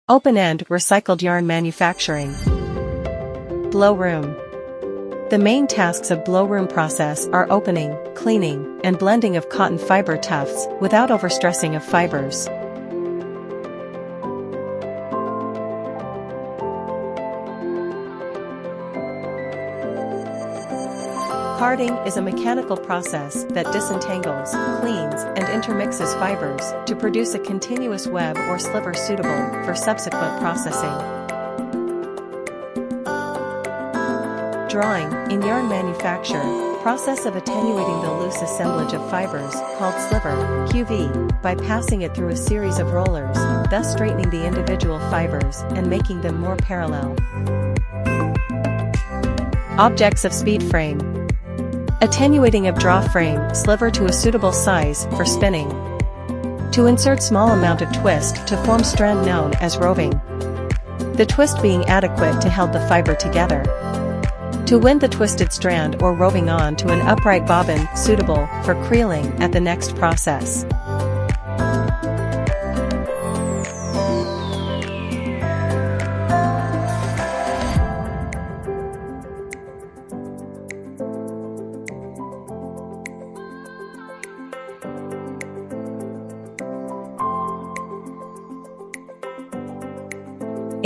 Open-end recycled yarn manufacturing. Blow room. The main tasks of blow room process are opening, cleaning, and blending of cotton fiber tufts without overstressing of fibers. Carding is a mechanical process that disentangles, cleans, and intermixes fibers to produce a continuous web or sliver suitable for subsequent processing. Drawing, in yarn manufacture, process of attenuating the loose assemblage of fibers, called sliver, QV, by passing it through a series of rollers, thus straightening the individual fibers and making them more parallel. Objects of speed frame. Attenuating of draw frame, sliver to a suitable size for spinning. To insert small amount of twist to form strand known as roving. The twist being adequate to held the fiber together. To wind the twisted strand or roving on to an upright bobbin suitable for creeling at the next process.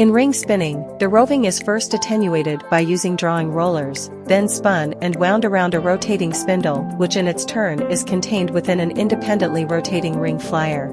In ring spinning, the roving is first attenuated by using drawing rollers, then spun and wound around a rotating spindle which in its turn is contained within an independently rotating ring flyer.